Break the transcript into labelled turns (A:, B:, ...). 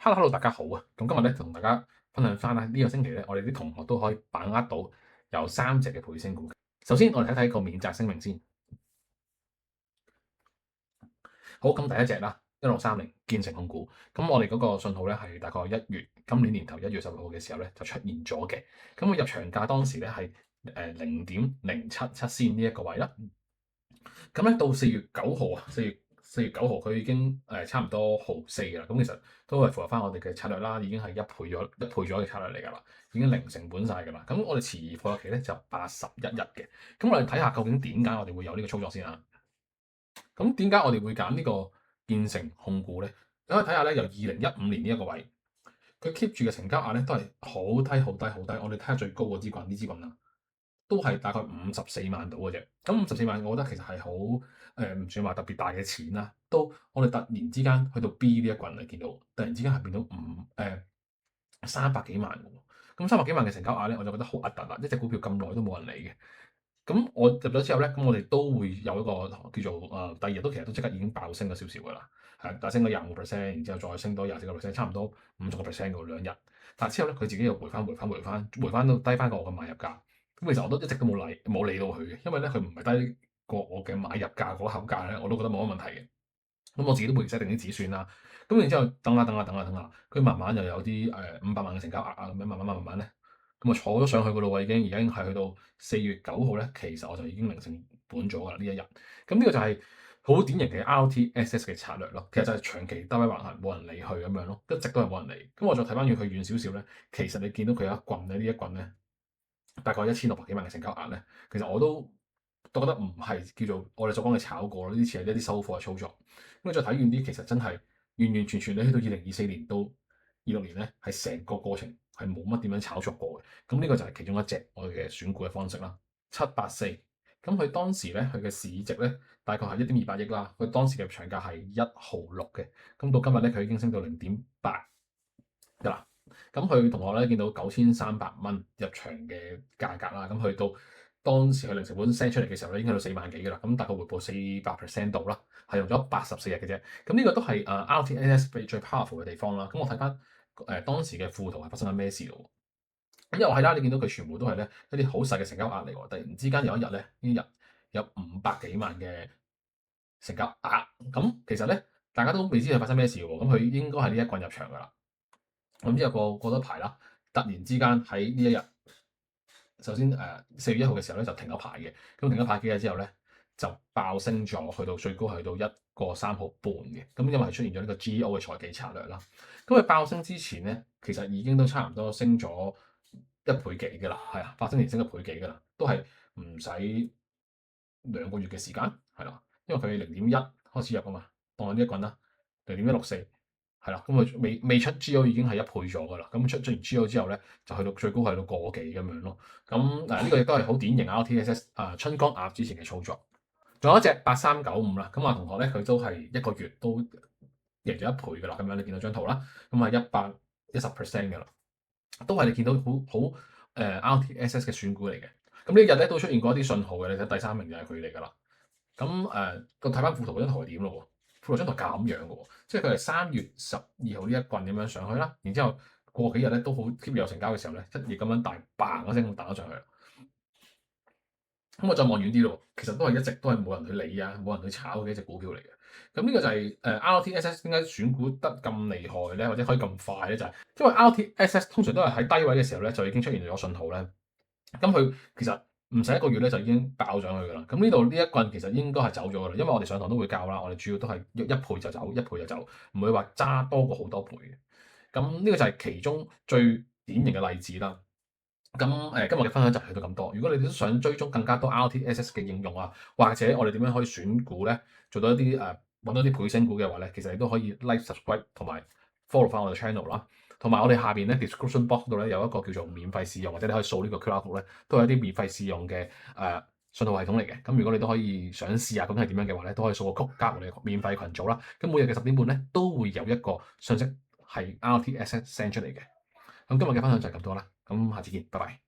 A: Hello，大家好啊！咁今日咧同大家分享翻啦，呢個星期咧，我哋啲同學都可以把握到有三隻嘅倍升股。首先，我哋睇睇個免責聲明先。好，咁第一隻啦，1630建成控股。咁我哋嗰個信號咧係大概今年年頭1月10號嘅時候咧就出現咗嘅。咁佢入場價當時咧係0.077仙呢一個位啦。咁咧到4月9號啊，四月9號佢已經差唔多1.4嘅啦。咁其實都係符合翻我哋嘅策略啦，已經係一倍咗嘅策略嚟㗎啦，已經零成本晒㗎啦。咁我哋持貨期咧就81日嘅。咁我哋睇下究竟點解我哋會有呢個操作先啊？咁點解我哋會揀呢個建成控股咧？你可以睇下咧，由2015年呢一個位，佢 keep 住嘅成交額咧都係好低好低好低。我哋睇下最高嗰支棍，呢支棍啦。都係大概54萬到嘅啫。咁54萬，我覺得其實係好唔算話特別大嘅錢啦。都我哋突然之間去到 B 呢一棍你見到突然之間係變到300幾萬嘅喎。咁300幾萬嘅成交額咧，我就覺得好核突啦！一隻股票咁耐都冇人理嘅。咁我入咗之後咧，咁我哋都會有一個叫做第二日都其實都即刻已經爆升咗少少㗎啦。係，但係升咗25%，然之後再升多24%，差唔多50%嘅兩日。但係之後咧，佢自己又回翻到低翻過我嘅買入價。咁其實我都一直都冇理到佢嘅，因為咧佢唔係低過我嘅買入價嗰口價咧，我都覺得冇乜問題嘅。咁我自己都會 set 定啲止損啦。咁然之後等下，佢慢慢又有啲500萬嘅成交額啊，咁樣慢慢咧，咁啊坐咗上去嗰度喎，已經係去到4月9號咧，其實我就已經零成本咗㗎啦呢一日。咁呢個就係好典型嘅 RTSS 嘅策略咯。其實就係長期低位橫行，冇人理佢咁樣咯，一直都係冇人理。咁我再睇翻遠佢遠少少咧，其實你見到佢有一棍咧，呢一棍咧。大概1600幾萬嘅成交額咧，其實我都覺得唔係叫做我哋所講嘅炒過咯，呢次係一啲收貨嘅操作。咁你再睇遠啲，其實真係完全你去到2024年到26年咧，係成個過程係冇乜點樣炒作過嘅。咁呢個就係其中一隻我哋嘅選股嘅方式啦。784，咁佢當時咧佢嘅市值咧大概係1.28億啦，佢當時嘅入場價係1.6嘅，咁到今日咧佢已經升到0.8㗎啦。咁佢同學咧見到9300蚊入場嘅價格啦，咁去到當時佢零成本 send 出嚟嘅時候咧，已經去到4萬幾嘅啦。咁大概回報400% 度啦，係用咗84日嘅啫。咁呢個都係RTSS 最 powerful 嘅地方啦。咁我睇翻當時嘅富途係發生緊咩事咯？咁又係啦，你見到佢全部都係咧一啲好細嘅成交額嚟喎。突然之間有一日咧，呢日有500幾萬嘅成交額。咁其實咧大家都未知佢發生咩事喎。咁佢應該係呢一棍入場噶啦。咁之後過多排啦，突然之間喺呢一日，首先4月1號嘅時候咧就停咗牌嘅，咁停咗牌幾日之後咧就爆升咗，去到最高去到1個3毫半嘅，咁因為係出現咗呢個 GO 嘅財技策略啦。咁佢爆升之前咧，其實已經都差唔多升咗1倍幾嘅啦，係啊，爆升前升1倍幾嘅啦，都係唔使2個月嘅時間，係啦，因為佢0.1開始入啊嘛，當呢一棍啦，0.164。係啦，咁佢未出 GO 已經係1倍咗㗎啦。咁出完 GO 之後咧，就去到最高係到個幾咁樣咯。咁呢個亦都係好典型 RTSS 春江鴨之前嘅操作。仲有一隻8395啦，咁同學咧佢都係1個月都贏咗1倍㗎啦。咁樣你見到張圖啦，咁係110% 㗎啦，都係你見到好RTSS 嘅選股嚟嘅。咁呢日咧都出現過一啲信號嘅，你睇第3名就係佢嚟㗎啦。咁睇翻富途嗰張圖係點咯喎？富途張圖咁樣嘅喎，即係佢係3月12號呢一棍咁樣上去啦，然之後過幾日咧都好 keep 有成交嘅時候咧，一夜咁樣大嘭一聲咁彈咗上去啦。咁我再望遠啲咯，其實都係一直都係冇人去理啊，冇人去炒嘅一隻股票嚟嘅。咁呢個就係RTSS 點解選股得咁厲害咧，或者可以咁快咧？就係因為 RTSS 通常都係喺低位嘅時候咧就已經出現咗信號咧。咁佢其實唔使1個月咧就已經爆上去㗎啦。咁呢度呢一棍其實應該係走咗㗎啦，因為我哋上堂都會教啦，我哋主要都係一倍就走，一倍就走，唔會話揸多過好多倍嘅。咁呢個就係其中最典型嘅例子啦。咁今日嘅分享就係去到咁多。如果你哋都想追蹤更加多 RTSS 嘅應用啊，或者我哋點樣可以選股咧，做到一啲揾到啲倍升股嘅話咧，其實你都可以 like、subscribe 同埋 follow 翻我哋 channel 啦。同埋我哋下邊咧 description box 度咧有一個叫做免費試用，或者你可以掃呢個 QR code 咧，都係一啲免費試用嘅信號系統嚟嘅。咁如果你都可以想試下咁係點樣嘅話咧，都可以掃個 code 加入我哋免費群組啦。咁每日嘅10點半咧都會有一個信息係 RTSS send 出嚟嘅。咁今日嘅分享就係咁多啦。咁下次見，拜拜。